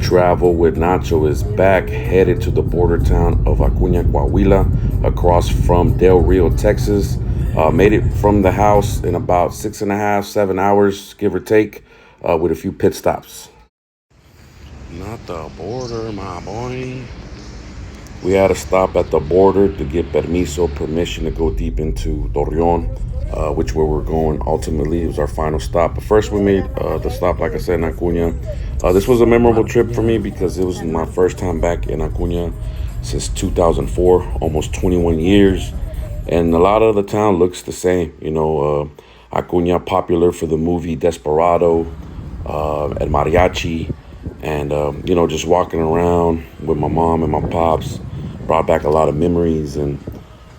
Travel with Nacho is back, headed to the border town of Acuña Coahuila, across from Del Rio, Texas. Made it from the house in about 6.5, 7 hours, give or take, with a few pit stops. Not the border, my boy. We had a stop at the border to get permission to go deep into Torreon, which where we're going ultimately. It was our final stop. But first we made the stop, like I said, in Acuña. This was a memorable trip for me because it was my first time back in Acuña since 2004, almost 21 years. And a lot of the town looks the same. You know, Acuña popular for the movie Desperado, and Mariachi. And, you know, just walking around with my mom and my pops brought back a lot of memories. And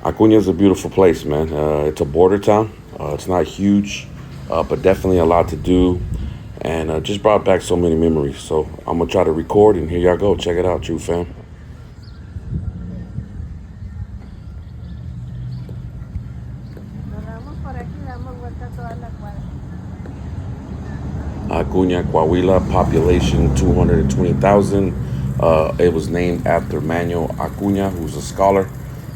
Acuña is a beautiful place, man. It's a border town. It's not huge, but definitely a lot to do. And just brought back so many memories. So I'm going to try to record, and here y'all go. Check it out, True fam. Acuña Coahuila, population 220,000. It was named after Manuel Acuña, who's a scholar.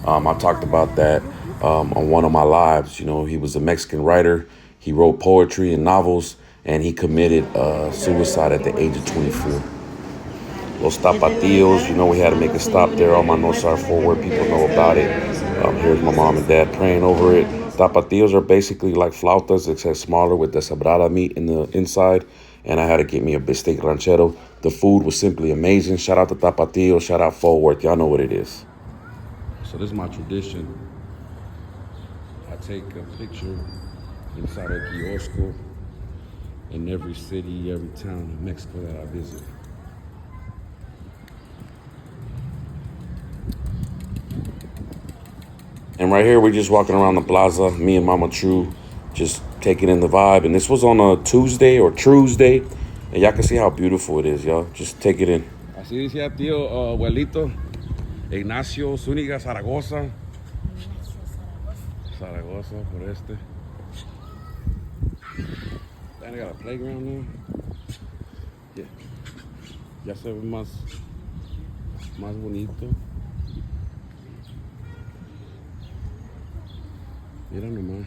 I talked about that on one of my lives. You know, he was a Mexican writer. He wrote poetry and novels, and he committed suicide at the age of 24. Los Tapatios, you know, we had to make a stop there on my north side forward. People know about it. Here's my mom and dad praying over it. Tapatios are basically like flautas, except smaller with the sabrada meat in the inside. And I had to get me a bistec ranchero. The food was simply amazing. Shout out to Tapatio. Shout out Fort Worth. Y'all know what it is. So this is my tradition. I take a picture inside a kiosco in every city, every town in Mexico that I visit. And right here, we're just walking around the plaza, me and Mama TRU, just taking in the vibe. And this was on a Tuesday or Tuesday. And y'all can see how beautiful it is, y'all. Just take it in. Así decía tío abuelito Ignacio Zúñiga Zaragoza. Zaragoza, por este. Then I got a playground now. Yeah. Ya se ve más bonito. Mira nomás.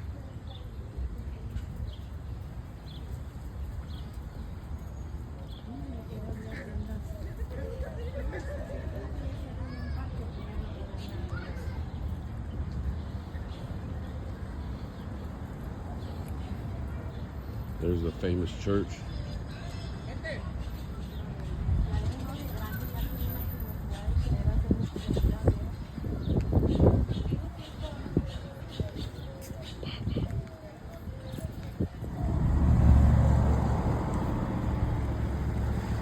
There's a famous church.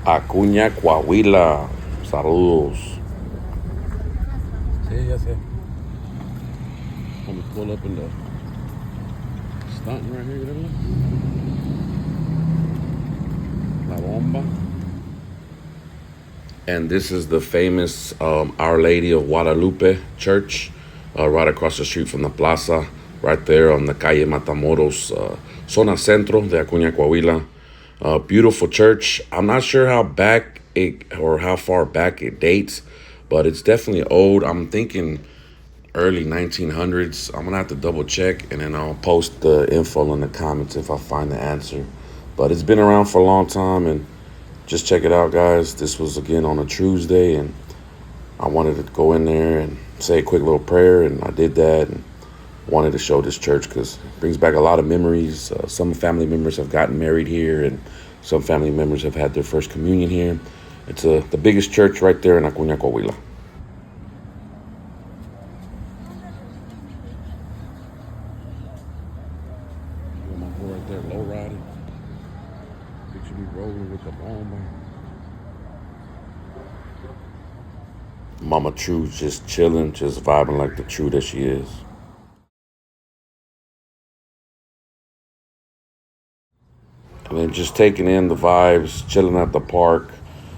Acuña Coahuila. Saludos. Sí, ya sé. I'm gonna pull up in the stunting right here, La Bomba. And this is the famous Our Lady of Guadalupe church, right across the street from the Plaza, right there on the calle Matamoros, zona centro de Acuña Coahuila. Beautiful church. I'm not sure how back it or how far back it dates, but it's definitely old. I'm thinking early 1900s. I'm gonna have to double check, and then I'll post the info in the comments if I find the answer. But it's been around for a long time, and just check it out, guys. This was again on a Tuesday, and I wanted to go in there and say a quick little prayer, and I did that, and wanted to show this church because it brings back a lot of memories. Some family members have gotten married here, and some family members have had their first communion here. It's the biggest church right there in Acuña Coahuila. My boy right there, low riding. Picture me rolling with the bomb. Mama TRU just chilling, just vibing like the TRU that she is. And then just taking in the vibes, chilling at the park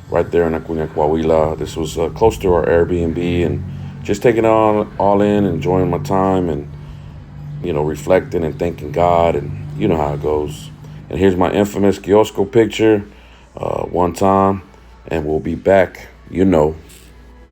right there in Acuña Coahuila. This was close to our Airbnb, and just taking it all in, enjoying my time, and, you know, reflecting and thanking God, and you know how it goes. And here's my infamous kiosco picture one time. and we'll be back, you know,